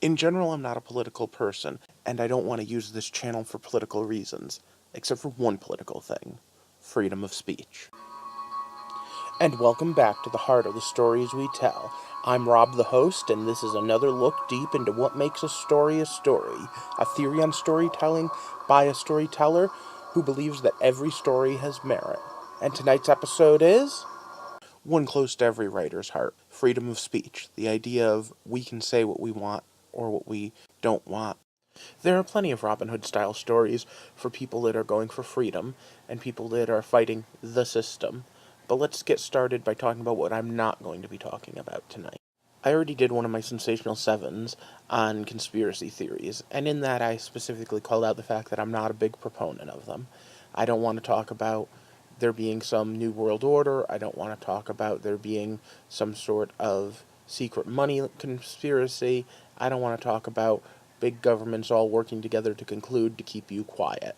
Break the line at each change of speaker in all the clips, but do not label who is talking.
In general, I'm not a political person, and I don't want to use this channel for political reasons, except for one political thing: freedom of speech. And welcome back to the heart of the stories we tell. I'm Rob the host, and this is another look deep into what makes a story, a theory on storytelling by a storyteller who believes that every story has merit. And tonight's episode is one close to every writer's heart: freedom of speech, the idea of we can say what we want or what we don't want. There are plenty of Robin Hood-style stories for people that are going for freedom and people that are fighting the system. But let's get started by talking about what I'm not going to be talking about tonight. I already did one of my Sensational Sevens on conspiracy theories, and in that I specifically called out the fact that I'm not a big proponent of them. I don't want to talk about there being some new world order. I don't want to talk about there being some sort of secret money conspiracy. I don't want to talk about big governments all working together to conclude to keep you quiet.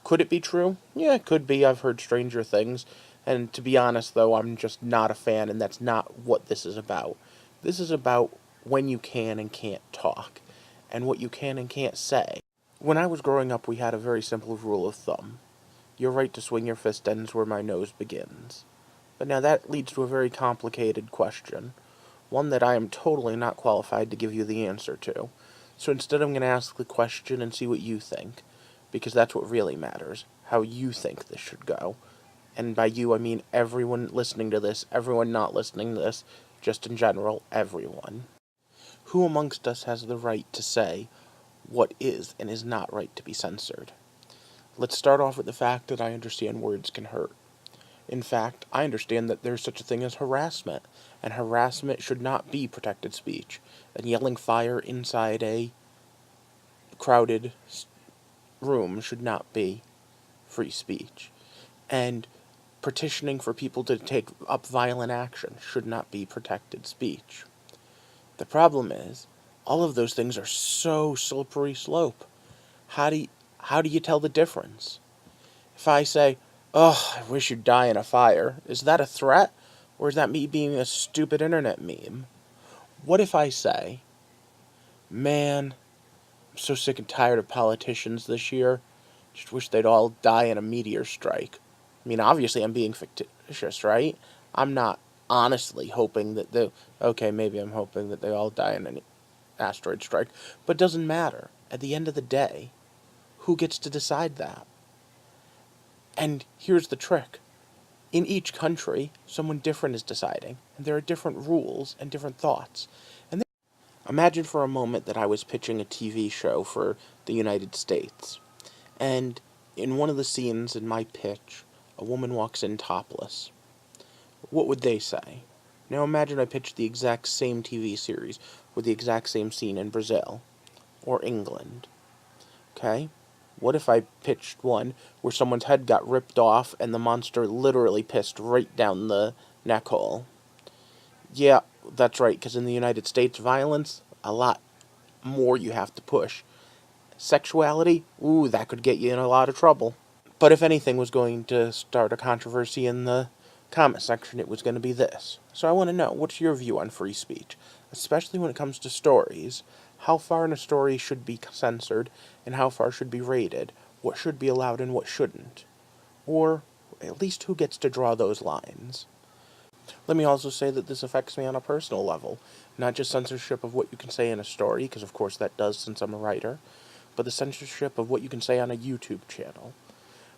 Could it be true? Yeah, it could be. I've heard stranger things. And to be honest, though, I'm just not a fan, and that's not what this is about. This is about when you can and can't talk, and what you can and can't say. When I was growing up, we had a very simple rule of thumb: your right to swing your fist ends where my nose begins. But now that leads to a very complicated question, one that I am totally not qualified to give you the answer to. So instead, I'm going to ask the question and see what you think, because that's what really matters: how you think this should go. And by you, I mean everyone listening to this, everyone not listening to this, just in general, everyone. Who amongst us has the right to say what is and is not right to be censored? Let's start off with the fact that I understand words can hurt. In fact, I understand that there's such a thing as harassment, and harassment should not be protected speech. And yelling fire inside a crowded room should not be free speech. And petitioning for people to take up violent action should not be protected speech. The problem is, all of those things are so slippery slope. How do you tell the difference? If I say, "Oh, I wish you'd die in a fire," is that a threat, or is that me being a stupid internet meme? What if I say, "Man, I'm so sick and tired of politicians this year. Just wish they'd all die in a meteor strike"? I mean, obviously I'm being fictitious, right? I'm not honestly hoping that okay, maybe I'm hoping that they all die in an asteroid strike, but it doesn't matter. At the end of the day, who gets to decide that? And here's the trick. In each country, someone different is deciding, and there are different rules and different thoughts. And imagine for a moment that I was pitching a TV show for the United States, and in one of the scenes in my pitch, a woman walks in topless. What would they say? Now imagine I pitched the exact same TV series with the exact same scene in Brazil or England. Okay? What if I pitched one where someone's head got ripped off and the monster literally pissed right down the neck hole? Yeah, that's right, because in the United States, violence, a lot more you have to push. Sexuality, ooh, that could get you in a lot of trouble. But if anything was going to start a controversy in the comment section, it was going to be this. So I want to know, what's your view on free speech? Especially when it comes to stories. How far in a story should be censored, and how far should be rated? What should be allowed and what shouldn't? Or, at least, who gets to draw those lines? Let me also say that this affects me on a personal level. Not just censorship of what you can say in a story, because of course that does since I'm a writer, but the censorship of what you can say on a YouTube channel.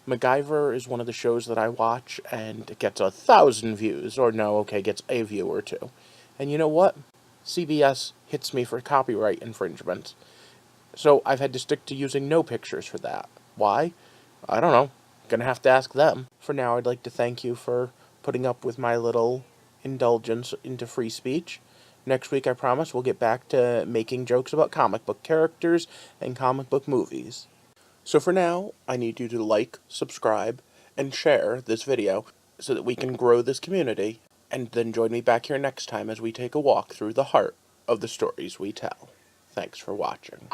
MacGyver is one of the shows that I watch, and it gets 1,000 views. Or no, okay, gets a view or two. And you know what? CBS hits me for copyright infringement. So I've had to stick to using no pictures for that. Why? I don't know. Gonna have to ask them. For now, I'd like to thank you for putting up with my little indulgence into free speech. Next week, I promise, we'll get back to making jokes about comic book characters and comic book movies. So for now, I need you to like, subscribe, and share this video so that we can grow this community, and then join me back here next time as we take a walk through the heart of the stories we tell. Thanks for watching.